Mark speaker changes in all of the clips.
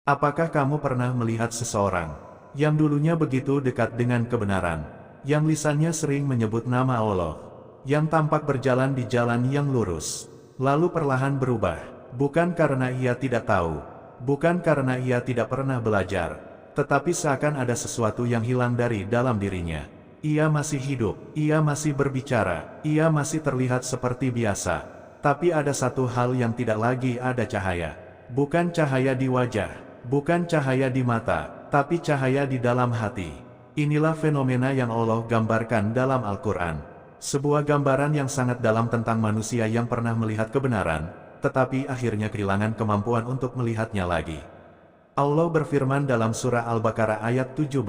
Speaker 1: Apakah kamu pernah melihat seseorang yang dulunya begitu dekat dengan kebenaran, yang lisannya sering menyebut nama Allah, yang tampak berjalan di jalan yang lurus, lalu perlahan berubah, bukan karena ia tidak tahu, bukan karena ia tidak pernah belajar, tetapi seakan ada sesuatu yang hilang dari dalam dirinya. Ia masih hidup, ia masih berbicara, ia masih terlihat seperti biasa, tapi ada satu hal yang tidak lagi ada cahaya. Bukan cahaya di wajah, bukan cahaya di mata, tapi cahaya di dalam hati. Inilah fenomena yang Allah gambarkan dalam Al-Quran. Sebuah gambaran yang sangat dalam tentang manusia yang pernah melihat kebenaran, tetapi akhirnya kehilangan kemampuan untuk melihatnya lagi. Allah berfirman dalam surah Al-Baqarah ayat 17.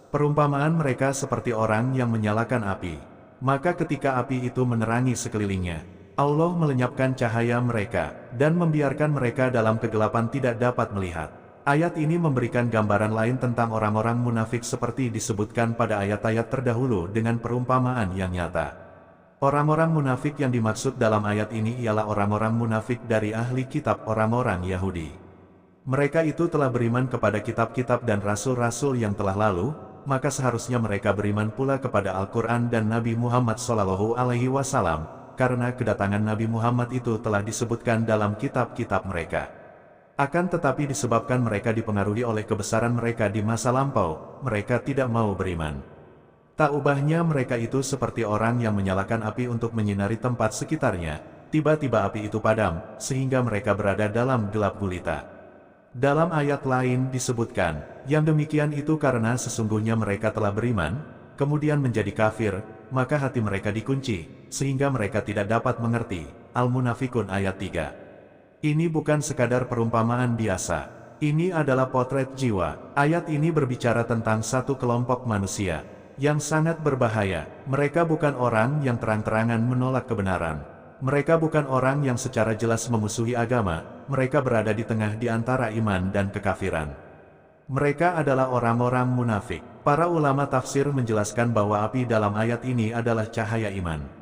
Speaker 1: Perumpamaan mereka seperti orang yang menyalakan api. Maka ketika api itu menerangi sekelilingnya, Allah melenyapkan cahaya mereka, dan membiarkan mereka dalam kegelapan tidak dapat melihat. Ayat ini memberikan gambaran lain tentang orang-orang munafik seperti disebutkan pada ayat-ayat terdahulu dengan perumpamaan yang nyata. Orang-orang munafik yang dimaksud dalam ayat ini ialah orang-orang munafik dari ahli kitab orang-orang Yahudi. Mereka itu telah beriman kepada kitab-kitab dan rasul-rasul yang telah lalu, maka seharusnya mereka beriman pula kepada Al-Quran dan Nabi Muhammad SAW, karena kedatangan Nabi Muhammad itu telah disebutkan dalam kitab-kitab mereka. Akan tetapi disebabkan mereka dipengaruhi oleh kebesaran mereka di masa lampau, mereka tidak mau beriman. Tak ubahnya mereka itu seperti orang yang menyalakan api untuk menyinari tempat sekitarnya, tiba-tiba api itu padam, sehingga mereka berada dalam gelap gulita. Dalam ayat lain disebutkan, yang demikian itu karena sesungguhnya mereka telah beriman, kemudian menjadi kafir, maka hati mereka dikunci, sehingga mereka tidak dapat mengerti. Al-Munafikun ayat 3. Ini bukan sekadar perumpamaan biasa, ini adalah potret jiwa. Ayat ini berbicara tentang satu kelompok manusia, yang sangat berbahaya. Mereka bukan orang yang terang-terangan menolak kebenaran. Mereka bukan orang yang secara jelas memusuhi agama, mereka berada di tengah di antara iman dan kekafiran. Mereka adalah orang-orang munafik. Para ulama tafsir menjelaskan bahwa api dalam ayat ini adalah cahaya iman.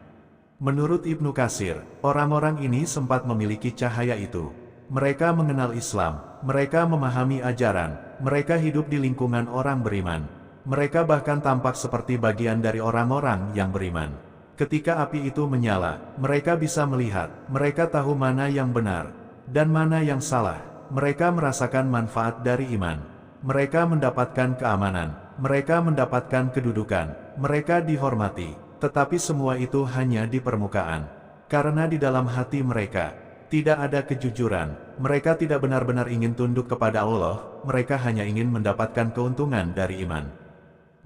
Speaker 1: Menurut Ibnu Katsir, orang-orang ini sempat memiliki cahaya itu. Mereka mengenal Islam, mereka memahami ajaran, mereka hidup di lingkungan orang beriman. Mereka bahkan tampak seperti bagian dari orang-orang yang beriman. Ketika api itu menyala, mereka bisa melihat, mereka tahu mana yang benar, dan mana yang salah. Mereka merasakan manfaat dari iman. Mereka mendapatkan keamanan, mereka mendapatkan kedudukan, mereka dihormati. Tetapi semua itu hanya di permukaan. Karena di dalam hati mereka, tidak ada kejujuran. Mereka tidak benar-benar ingin tunduk kepada Allah, mereka hanya ingin mendapatkan keuntungan dari iman.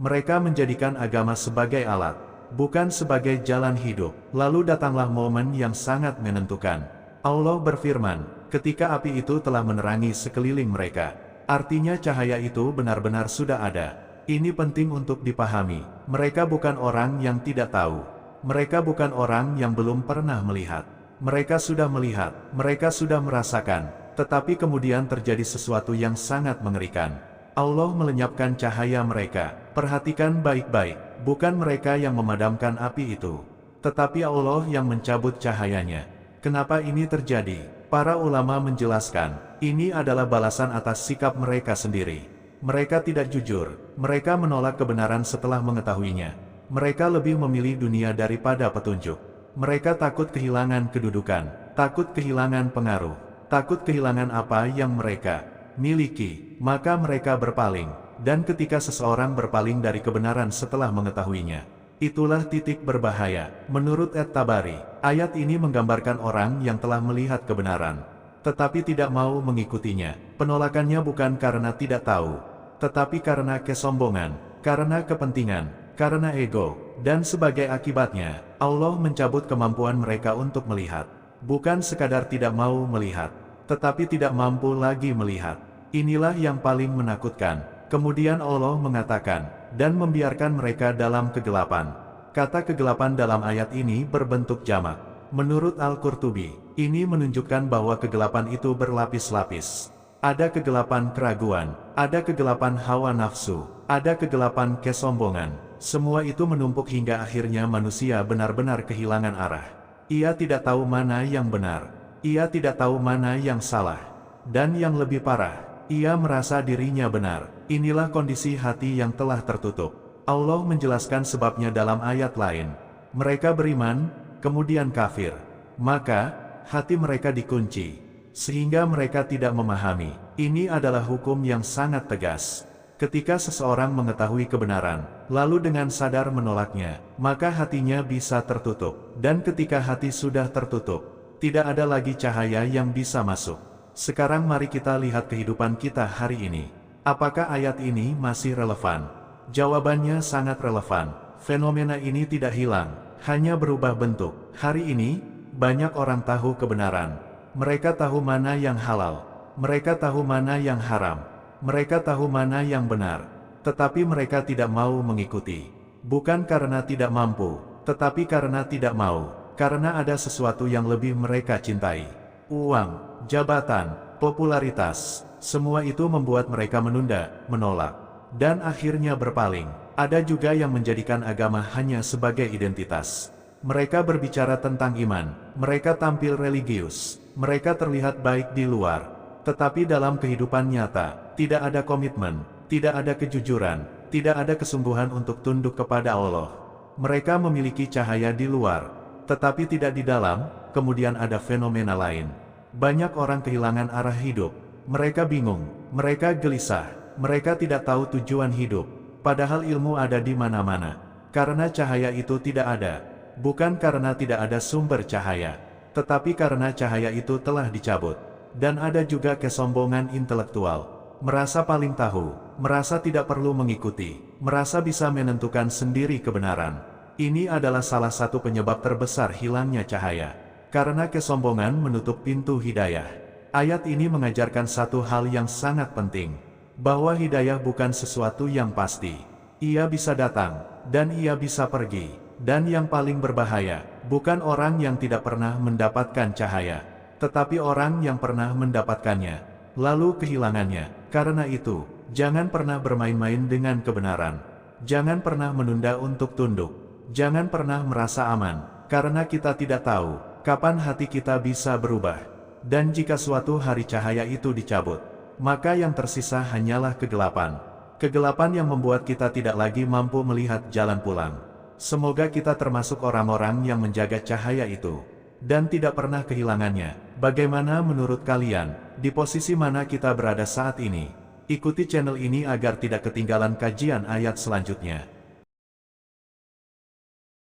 Speaker 1: Mereka menjadikan agama sebagai alat, bukan sebagai jalan hidup. Lalu datanglah momen yang sangat menentukan. Allah berfirman, ketika api itu telah menerangi sekeliling mereka. Artinya cahaya itu benar-benar sudah ada. Ini penting untuk dipahami. Mereka bukan orang yang tidak tahu. Mereka bukan orang yang belum pernah melihat. Mereka sudah melihat, mereka sudah merasakan. Tetapi kemudian terjadi sesuatu yang sangat mengerikan. Allah melenyapkan cahaya mereka. Perhatikan baik-baik. Bukan mereka yang memadamkan api itu, tetapi Allah yang mencabut cahayanya. Kenapa ini terjadi? Para ulama menjelaskan, ini adalah balasan atas sikap mereka sendiri. Mereka tidak jujur, mereka menolak kebenaran setelah mengetahuinya. Mereka lebih memilih dunia daripada petunjuk. Mereka takut kehilangan kedudukan, takut kehilangan pengaruh, takut kehilangan apa yang mereka miliki, maka mereka berpaling. Dan ketika seseorang berpaling dari kebenaran setelah mengetahuinya, itulah titik berbahaya. Menurut At-Tabari, ayat ini menggambarkan orang yang telah melihat kebenaran, tetapi tidak mau mengikutinya. Penolakannya bukan karena tidak tahu, tetapi karena kesombongan, karena kepentingan, karena ego, dan sebagai akibatnya, Allah mencabut kemampuan mereka untuk melihat. Bukan sekadar tidak mau melihat, tetapi tidak mampu lagi melihat. Inilah yang paling menakutkan. Kemudian Allah mengatakan, dan membiarkan mereka dalam kegelapan. Kata kegelapan dalam ayat ini berbentuk jamak. Menurut Al-Qurtubi, ini menunjukkan bahwa kegelapan itu berlapis-lapis. Ada kegelapan keraguan, ada kegelapan hawa nafsu, ada kegelapan kesombongan. Semua itu menumpuk hingga akhirnya manusia benar-benar kehilangan arah. Ia tidak tahu mana yang benar, ia tidak tahu mana yang salah. Dan yang lebih parah, Ia merasa dirinya benar. Inilah kondisi hati yang telah tertutup. Allah menjelaskan sebabnya dalam ayat lain. Mereka beriman, kemudian kafir. Maka, hati mereka dikunci, sehingga mereka tidak memahami. Ini adalah hukum yang sangat tegas. Ketika seseorang mengetahui kebenaran, lalu dengan sadar menolaknya, maka hatinya bisa tertutup. Dan ketika hati sudah tertutup, tidak ada lagi cahaya yang bisa masuk. Sekarang mari kita lihat kehidupan kita hari ini. Apakah ayat ini masih relevan? Jawabannya sangat relevan. Fenomena ini tidak hilang, hanya berubah bentuk. Hari ini, banyak orang tahu kebenaran. Mereka tahu mana yang halal. Mereka tahu mana yang haram. Mereka tahu mana yang benar. Tetapi mereka tidak mau mengikuti. Bukan karena tidak mampu, tetapi karena tidak mau. Karena ada sesuatu yang lebih mereka cintai. Uang, jabatan, popularitas. Semua itu membuat mereka menunda, menolak, dan akhirnya berpaling. Ada juga yang menjadikan agama hanya sebagai identitas. Mereka berbicara tentang iman, mereka tampil religius, mereka terlihat baik di luar, tetapi dalam kehidupan nyata, tidak ada komitmen, tidak ada kejujuran, tidak ada kesungguhan untuk tunduk kepada Allah. Mereka memiliki cahaya di luar, tetapi tidak di dalam. Kemudian ada fenomena lain. Banyak orang kehilangan arah hidup. Mereka bingung, mereka gelisah, mereka tidak tahu tujuan hidup. Padahal ilmu ada di mana-mana. Karena cahaya itu tidak ada. Bukan karena tidak ada sumber cahaya, tetapi karena cahaya itu telah dicabut. Dan ada juga kesombongan intelektual. Merasa paling tahu, merasa tidak perlu mengikuti, merasa bisa menentukan sendiri kebenaran. Ini adalah salah satu penyebab terbesar hilangnya cahaya. Karena kesombongan menutup pintu hidayah. Ayat ini mengajarkan satu hal yang sangat penting. Bahwa hidayah bukan sesuatu yang pasti. Ia bisa datang, dan ia bisa pergi. Dan yang paling berbahaya, bukan orang yang tidak pernah mendapatkan cahaya, tetapi orang yang pernah mendapatkannya, lalu kehilangannya. Karena itu, jangan pernah bermain-main dengan kebenaran. Jangan pernah menunda untuk tunduk. Jangan pernah merasa aman, karena kita tidak tahu kapan hati kita bisa berubah. Dan jika suatu hari cahaya itu dicabut, maka yang tersisa hanyalah kegelapan. Kegelapan yang membuat kita tidak lagi mampu melihat jalan pulang. Semoga kita termasuk orang-orang yang menjaga cahaya itu, dan tidak pernah kehilangannya. Bagaimana menurut kalian? Di posisi mana kita berada saat ini? Ikuti channel ini agar tidak ketinggalan kajian ayat selanjutnya.